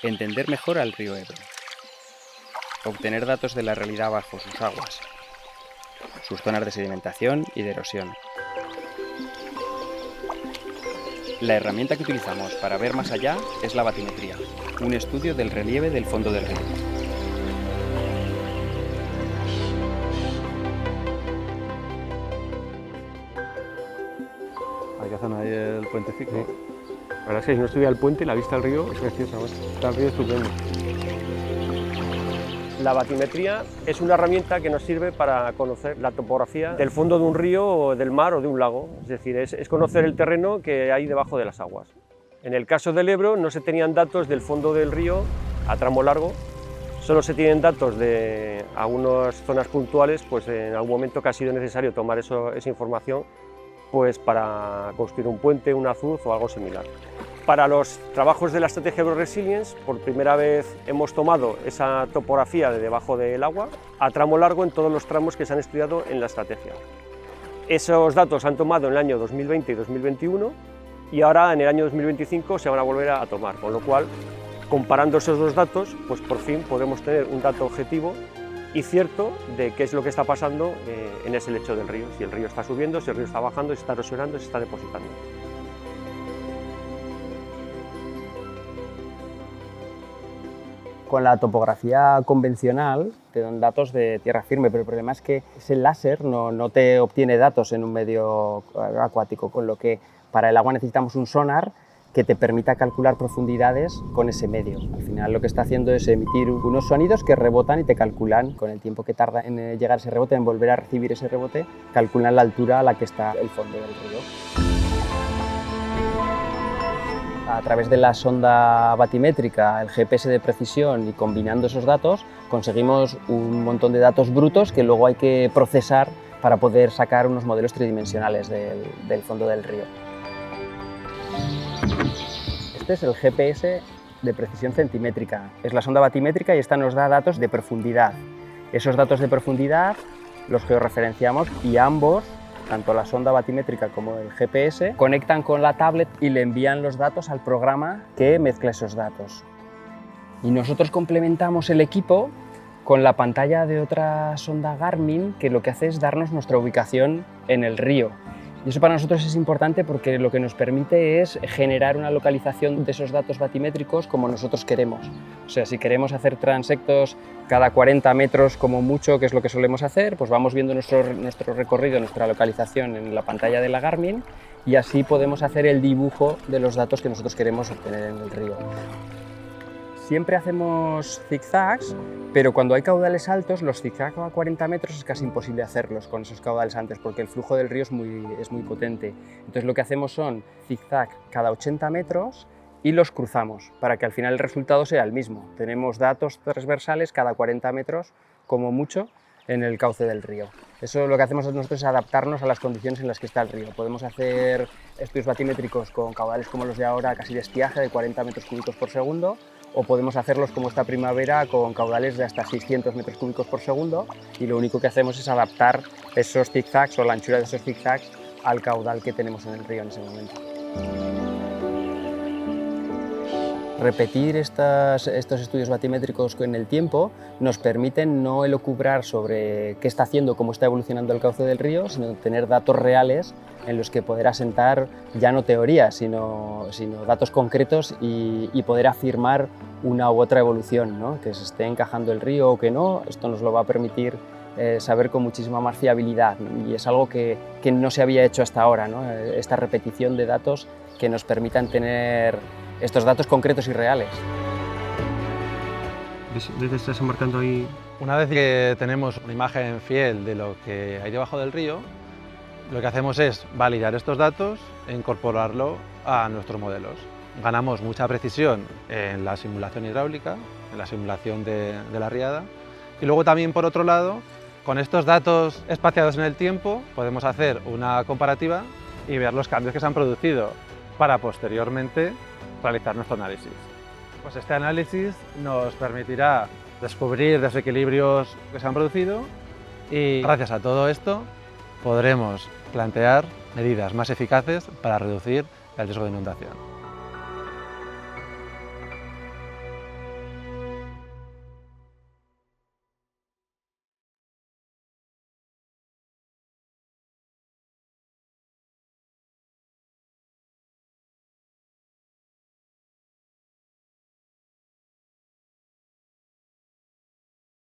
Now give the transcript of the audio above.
Entender mejor al río Ebro. Obtener datos de la realidad bajo sus aguas, sus zonas de sedimentación y de erosión. La herramienta que utilizamos para ver más allá es la batimetría, un estudio del relieve del fondo del río. Ahí que hacen ahí el puentecito. Sí. La verdad es que si no estuviera el puente, la vista del río es preciosa. Está el río estupendo. La batimetría es una herramienta que nos sirve para conocer la topografía del fondo de un río, o del mar o de un lago. Es decir, es conocer el terreno que hay debajo de las aguas. En el caso del Ebro no se tenían datos del fondo del río a tramo largo, solo se tienen datos de algunas zonas puntuales, pues en algún momento que ha sido necesario tomar esa información pues para construir un puente, un azuz o algo similar. Para los trabajos de la estrategia Ebro Resilience, por primera vez hemos tomado esa topografía de debajo del agua a tramo largo en todos los tramos que se han estudiado en la estrategia. Esos datos se han tomado en el año 2020 y 2021 y ahora en el año 2025 se van a volver a tomar, con lo cual, comparando esos dos datos, pues por fin podemos tener un dato objetivo y cierto de qué es lo que está pasando en ese lecho del río, si el río está subiendo, si el río está bajando, si está erosionando, si está depositando. Con la topografía convencional te dan datos de tierra firme, pero el problema es que ese láser no te obtiene datos en un medio acuático, con lo que para el agua necesitamos un sonar que te permita calcular profundidades con ese medio. Al final lo que está haciendo es emitir unos sonidos que rebotan y te calculan, con el tiempo que tarda en llegar ese rebote, en volver a recibir ese rebote, calculan la altura a la que está el fondo del río. A través de la sonda batimétrica, el GPS de precisión y combinando esos datos, conseguimos un montón de datos brutos que luego hay que procesar para poder sacar unos modelos tridimensionales del fondo del río. Este es el GPS de precisión centimétrica. Es la sonda batimétrica y esta nos da datos de profundidad. Esos datos de profundidad los georreferenciamos y ambos, tanto la sonda batimétrica como el GPS, conectan con la tablet y le envían los datos al programa que mezcla esos datos. Y nosotros complementamos el equipo con la pantalla de otra sonda Garmin que lo que hace es darnos nuestra ubicación en el río. Y eso para nosotros es importante porque lo que nos permite es generar una localización de esos datos batimétricos como nosotros queremos. O sea, si queremos hacer transectos cada 40 metros como mucho, que es lo que solemos hacer, pues vamos viendo nuestro recorrido, nuestra localización en la pantalla de la Garmin y así podemos hacer el dibujo de los datos que nosotros queremos obtener en el río. Siempre hacemos zigzags, pero cuando hay caudales altos, los zigzags a 40 metros es casi imposible hacerlos con esos caudales altos porque el flujo del río es muy potente. Entonces lo que hacemos son zigzags cada 80 metros y los cruzamos para que al final el resultado sea el mismo. Tenemos datos transversales cada 40 metros, como mucho, en el cauce del río. Eso lo que hacemos nosotros es adaptarnos a las condiciones en las que está el río. Podemos hacer estudios batimétricos con caudales como los de ahora, casi de estiaje, de 40 metros cúbicos por segundo, o podemos hacerlos como esta primavera con caudales de hasta 600 metros cúbicos por segundo y lo único que hacemos es adaptar esos zigzags o la anchura de esos zigzags al caudal que tenemos en el río en ese momento. Repetir estos estudios batimétricos en el tiempo nos permiten no elucubrar sobre qué está haciendo, cómo está evolucionando el cauce del río, sino tener datos reales en los que poder asentar ya no teorías, sino datos concretos y poder afirmar una u otra evolución, ¿no? Que se esté encajando el río o que no. Esto nos lo va a permitir saber con muchísima más fiabilidad y es algo que no se había hecho hasta ahora, ¿no? Esta repetición de datos que nos permitan tener estos datos concretos y reales. ¿Ves que estás marcando ahí? Una vez que tenemos una imagen fiel de lo que hay debajo del río, lo que hacemos es validar estos datos e incorporarlo a nuestros modelos. Ganamos mucha precisión en la simulación hidráulica, en la simulación de la riada, y luego también, por otro lado, con estos datos espaciados en el tiempo, podemos hacer una comparativa y ver los cambios que se han producido para posteriormente realizar nuestro análisis. Pues este análisis nos permitirá descubrir desequilibrios que se han producido y gracias a todo esto podremos plantear medidas más eficaces para reducir el riesgo de inundación.